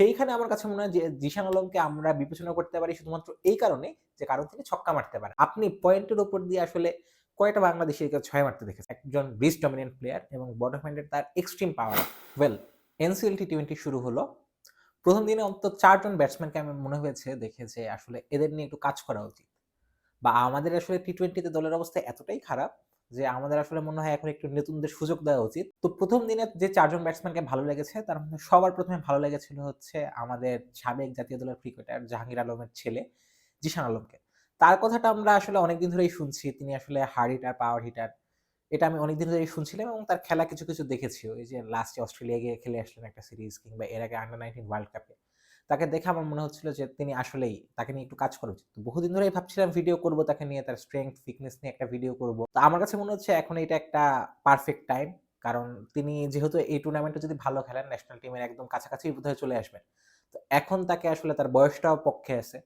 সেইখানে আমার কাছে মনে হয় যে জিশান আলমকে আমরা বিবেচনা করতে পারি শুধুমাত্র এই কারণে যে কারণ তিনি ছক্কা মারতে পারেন। আপনি পয়েন্টের উপর দিয়ে আসলে কয়টা বাংলাদেশীকে ৬ মারতে দেখেছেন? একজন ব্রিজ ডমিন্যান্ট প্লেয়ার এবং বটম হ্যান্ডের তার এক্সট্রিম পাওয়ার আছে। ওয়েল এনসিএল টি-20 শুরু হলো। ১ম দিনে অন্তত ৪ জন ব্যাটসম্যানকে আমার মনে হয়েছে দেখে যে আসলে এদের নিয়ে একটু কাজ করা উচিত। বা আমাদের আসলে টি-20 তে দলের অবস্থা এতটাই খারাপ যে আমাদের আসলে মনে হয় এখন একটু নতুনদের সুযোগ দেওয়া উচিত। তো ১ম দিনে যে ৪ জন ব্যাটসম্যানকে ভালো লেগেছে তার মধ্যে সবার ১ম এ ভালো লেগেছিল হচ্ছে আমাদের সাবেক জাতীয় দলের ক্রিকেটার জাহাঙ্গীর আলমের ছেলে জিশান আলমকে। তার কথাটা আমরা আসলে অনেকদিন ধরেই শুনছি। তিনি আসলে হার্ড হিটার, পাওয়ার হিটার। এটা আমি অনেকদিন ধরেই শুনছিলাম এবং তার খেলা কিছু দেখেছিও। এই যে লাস্টে অস্ট্রেলিয়া গিয়ে খেলে আসলেন একটা সিরিজ কিংবা এর আগে আন্ডার-19 ওয়ার্ল্ড কাপে। তাকে দেখে আমার মনে হচ্ছিল যে তিনি আসলেই তাকে নিয়ে একটু কাজ করা উচিত। তো বহুদিন ধরেই ভাবছিলাম ভিডিও করব তাকে নিয়ে, তার স্ট্রেংথ, ফিটনেস নিয়ে একটা ভিডিও করব। তো আমার কাছে মনে হচ্ছে এখন এটা একটা পারফেক্ট টাইম। কারণ তিনি যেহেতু এই টুর্নামেন্টে যদি ভালো খেলেন ন্যাশনাল টিমের একদম কাছাকাছি বোধহয় চলে আসবেন। তো এখন তাকে আসলে তার বয়সটাও পক্ষে আছে।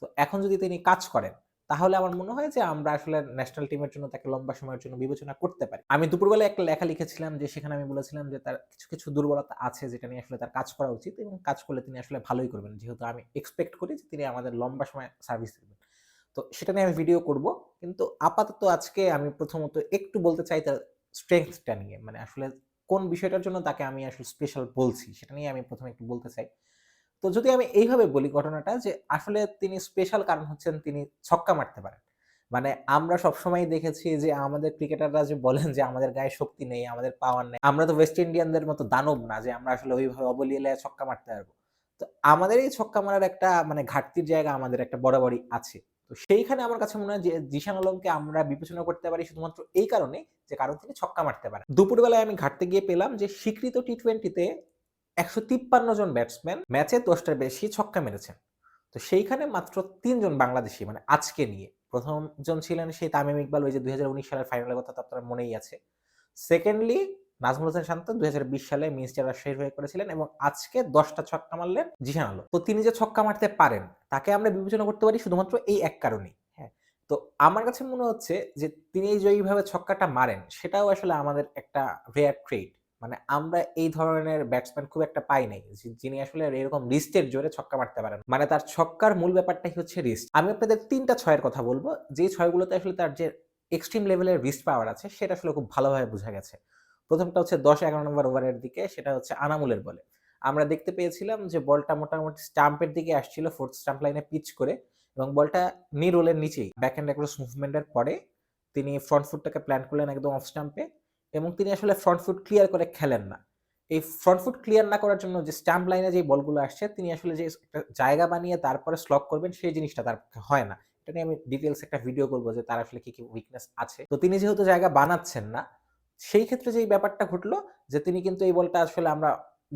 তো এখন যদি তিনি কাজ করেন তাহলে আমার মনে হয় যে আমরা আসলে ন্যাশনাল টিমের জন্য তাকে লম্বা সময়ের জন্য বিবেচনা করতে পারি। আমি দুপুরবেলায় একটা লেখা লিখেছিলাম যে সেখানে আমি বলেছিলাম যে তার কিছু দুর্বলতা আছে যেটা নিয়ে আসলে তার কাজ করা উচিত এবং কাজ করলে তিনি আসলে ভালোই করবেন। যেহেতু আমি এক্সপেক্ট করি যে তিনি আমাদের লম্বা সময় সার্ভিস দিবেন। তো সেটা নিয়ে আমি ভিডিও করব। কিন্তু আপাতত আজকে আমি প্রথমত একটু বলতে চাই তার স্ট্রেংথ টা নিয়ে। মানে আসলে কোন বিষয়টার জন্য তাকে আমি আসলে স্পেশাল বলছি সেটা নিয়ে আমি ১ম এ একটু বলতে চাই। তো যদি আমি এইভাবে বলি ঘটনাটা যে আসলে তিনি স্পেশাল কারণ হচ্ছেন তিনি ছক্কা মারতে পারেন। মানে আমরা সবসময়ই দেখেছি যে আমাদের ক্রিকেটাররা যে বলেন যে আমাদের গায়ে শক্তি নেই, আমাদের পাওয়ার নেই। আমরা তো ওয়েস্ট ইন্ডিয়ানদের মতো দানব না যে আমরা আসলে ওইভাবে অবলীলায় ছক্কা মারতে পারবো। তো আমাদের এই ছক্কা মারার একটা মানে ঘাটতির জায়গা আমাদের একটা বরাবরই আছে। তো সেইখানে আমার কাছে মনে হয় যে জিশান আলমকে আমরা বিবেচনা করতে পারি শুধুমাত্র এই কারণে যে কারণ তিনি ছক্কা মারতে পারেন। দুপুরবেলায় আমি ঘাটতে গিয়ে পেলাম যে স্বীকৃত টি-20 তে ১৫৩ জন ব্যাটসম্যান ম্যাচে ১০ টার বেশি ছক্কা মেরেছেন। তো সেইখানে মাত্র ৩ জন বাংলাদেশী মানে আজকে নিয়ে। ১ম জন ছিলেন সেই তামিম ইকবাল ওই যে ২০১৯ সালের ফাইনালের কথা তো আপনার মনেই আছে। সেকেন্ডলি নাজমুল হোসেন শান্ত ২০২০ সালে মিরপুর রাজশাহীর হয়ে করেছিলেন এবং আজকে ১০ টা ছক্কা মারলেন জিশান আলম। তো তিনি যে ছক্কা মারতে পারেন তাকে আমরা বিবেচনা করতে পারি শুধুমাত্র এই এক কারণেই। হ্যাঁ? তো আমার কাছে মনে হচ্ছে যে তিনি যেইভাবে ছক্কাটা মারেন সেটাও আসলে আমাদের একটা রেয়ার ট্রেট। মানে আমরা এই ধরনের ব্যাটসম্যান খুব একটা পাই নাই। যিনি আসলে এরকম রিস্টের জোরে ছক্কা মারতে পারেন। মানে তার ছক্কার মূল ব্যাপারটাই হচ্ছে রিস্ট। আমি আপনাদের ৩ টা ছয়ের কথা বলব। যে ছয়গুলোতে আসলে তার যে এক্সট্রিম লেভেলের রিস্ট পাওয়ার আছে সেটা আসলে খুব ভালোভাবে বোঝা গেছে। ১ম টা হচ্ছে ১০-১১ নম্বর ওভারের দিকে সেটা হচ্ছে আনামুলের বলে। আমরা দেখতে পেয়েছিলাম যে বলটা মোটামুটি স্টাম্পের দিকে আসছিল 4th স্টাম্প লাইনে পিচ করে এবং বলটা নি রোলের নিচেই ব্যাক হ্যান্ড অ্যাক্রস মুভমেন্ট এর পরে তিনি ফ্রন্ট ফুটটাকে প্ল্যান করলেন একদম অফ স্টাম্পে এবং তিনি আসলে ফ্রন্ট ফুট ক্লিয়ার করে খেলেন না। এই ফ্রন্ট ফুট ক্লিয়ার না করার জন্য যে স্টাম্প লাইনে যে বলগুলো আসছে তিনি আসলে যে একটা জায়গা বানিয়ে তারপরে স্লগ করবেন সেই জিনিসটা তার পক্ষে হয় না। এটা নিয়ে আমি ডিটেইলস একটা ভিডিও করব যে তার আসলে কি উইকনেস আছে। তো তিনি যেহেতু জায়গা বানাচ্ছেন না, সেই ক্ষেত্রে যেই ব্যাপারটা ঘটলো যে তিনি কিন্তু এই বলটা আসলে আমরা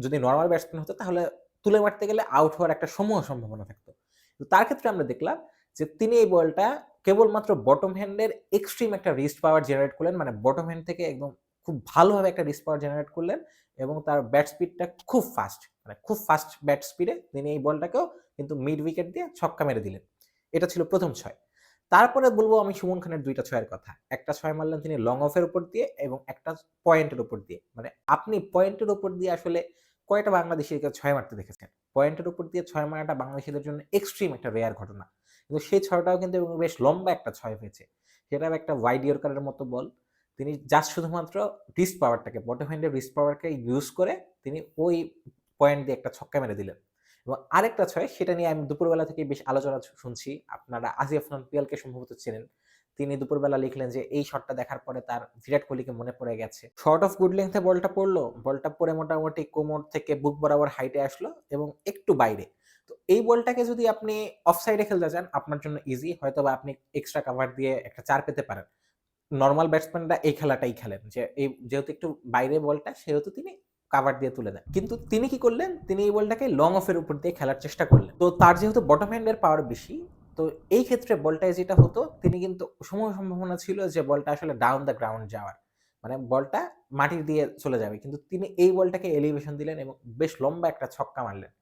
যদি নরমাল ব্যাটসম্যান হতো তাহলে তুলে মারতে গেলে আউট হওয়ার একটা সম্ভাবনা থাকতো। তো তার ক্ষেত্রে আমরা দেখলাম যে তিনি এই বলটা কেবলমাত্র বটম হ্যান্ডের এক্সট্রিম একটা রিস্ট পাওয়ার জেনারেট করলেন। মানে বটম হ্যান্ড থেকে একদম খুব ভালোভাবে একটা রিস্ট পাওয়ার জেনারেট করলেন এবং তার ব্যাট স্পিডটা খুব ফাস্ট। মানে খুব ফাস্ট ব্যাট স্পিডে তিনি এই বলটাকেও কিন্তু মিড উইকেট দিয়ে ছক্কা মেরে দিলেন। এটা ছিল ১ম ছয়। তারপরে বলব আমি সুমন খানের ২ টা ছয়ের কথা। একটা ছয় মারলেন তিনি লং অফ এর উপর দিয়ে এবং একটা পয়েন্টের উপর দিয়ে। মানে আপনি পয়েন্টের উপর দিয়ে আসলে কয়টা বাংলাদেশীকে ছয় মারতে দেখেছেন? পয়েন্টের উপর দিয়ে ছয় মারাটা বাংলাদেশীদের জন্য এক্সট্রিম একটা রেয়ার ঘটনা। কিন্তু সেই ছয়টাও কিন্তু এবং বেশ লম্বা একটা ছয় হয়েছে। সেটাও একটা ওয়াইড ইয়র্কারের মতো বল। তিনি জাস্ট শুধুমাত্র রিস্ট পাওয়ারটাকে বটম হ্যান্ডের রিস্ট পাওয়ারকে ইউজ করে তিনি ওই পয়েন্ট দিয়ে একটা ছক্কা মেরে দিলেন। এবং আরেকটা ছয় সেটা নিয়ে আমি দুপুরবেলা থেকেই বেশ আলোচনা শুনছি। আপনারা আসিফ নন পিয়ালকে সম্ভবত চেনেন। তিনি দুপুরবেলা লিখলেন যে এই শটটা দেখার পরে তার বিরাট কোহলিকে মনে পড়ে গেছে। শর্ট অফ গুড লেংথ এ বলটা পড়ল। বলটা পড়ে মোটামুটি কোমর থেকে বুক বরাবর হাইটে আসলো এবং একটু বাইরে। তো এই বলটাকে যদি আপনি অফ সাইডে খেলতে চান আপনার জন্য ইজি। হয়তোবা আপনি এক্সট্রা কভার দিয়ে একটা ৪ পেতে পারেন। নরমাল ব্যাটসম্যানরা এই খেলাটাই খেলেন। যে এই যেহেতু একটু বাইরে বলটা সেহেতু তিনি কাভার দিয়ে তুলে দেন। কিন্তু তিনি কি করলেন? তিনি এই বলটাকে লং অফ এর উপর দিয়ে খেলার চেষ্টা করলেন। তো তার যেহেতু বটম হ্যান্ড এর পাওয়ার বেশি, তো এই ক্ষেত্রে বলটায় যেটা হতো তিনি কিন্তু সম্ভাবনা ছিল যে বলটা আসলে ডাউন দ্য গ্রাউন্ড যাওয়ার। মানে বলটা মাটির দিয়ে চলে যাবে। কিন্তু তিনি এই বলটাকে এলিভেশন দিলেন এবং বেশ লম্বা একটা ছক্কা মারলেন।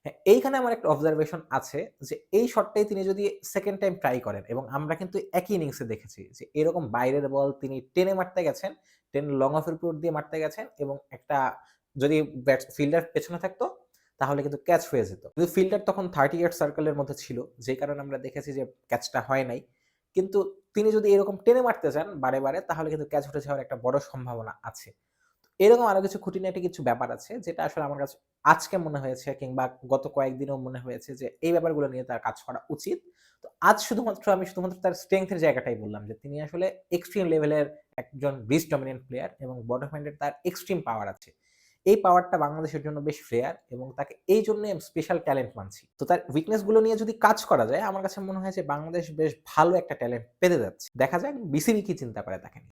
হ্যাঁ, এইখানে আমার একটা অবজারভেশন আছে যে এই শটটাই তিনি যদি 2nd টাইম ট্রাই করেন এবং আমরা কিন্তু একই ইনিংসে দেখেছি যে এরকম বাইরের বল তিনি টেনে মারতে গেছেন, টেনে লং অফ এর উপর দিয়ে মারতে গেছেন এবং একটা যদি ফিল্ডার পেছনে থাকতো তাহলে কিন্তু ক্যাচ হয়ে যেত। কিন্তু ফিল্ডার তখন 38 সার্কেলের মধ্যে ছিল, যে কারণে আমরা দেখেছি যে ক্যাচটা হয় নাই। কিন্তু তিনি যদি এরকম টেনে মারতে চান বারে, তাহলে কিন্তু ক্যাচ উঠে যাওয়ার একটা বড় সম্ভাবনা আছে। এরকম আরো কিছু খুঁটিনাটি কিছু ব্যাপার আছে যেটা আসলে আমার কাছে আজকে মনে হয়েছে কিংবা গত কয়েকদিনেও মনে হয়েছে যে এই ব্যাপারগুলো নিয়ে তার কাজ করা উচিত। তো আজ আমি শুধুমাত্র তার স্ট্রেংথ এর জায়গাটাই বললাম যে তিনি আসলে এক্সট্রিম লেভেলের একজন রিস্ক ডমিন্যান্ট প্লেয়ার এবং বডি হ্যান্ডের তার এক্সট্রিম পাওয়ার আছে। এই পাওয়ারটা বাংলাদেশের জন্য বেশ রেয়ার এবং তাকে এইজন্যই আমি স্পেশাল ট্যালেন্ট মানছি। তো তার উইকনেস গুলো নিয়ে যদি কাজ করা যায় আমার কাছে মনে হয় যে বাংলাদেশ বেশ ভালো একটা ট্যালেন্ট পেতে যাচ্ছে। দেখা যাক বিসিবি কি চিন্তা করে তাকে নিয়ে।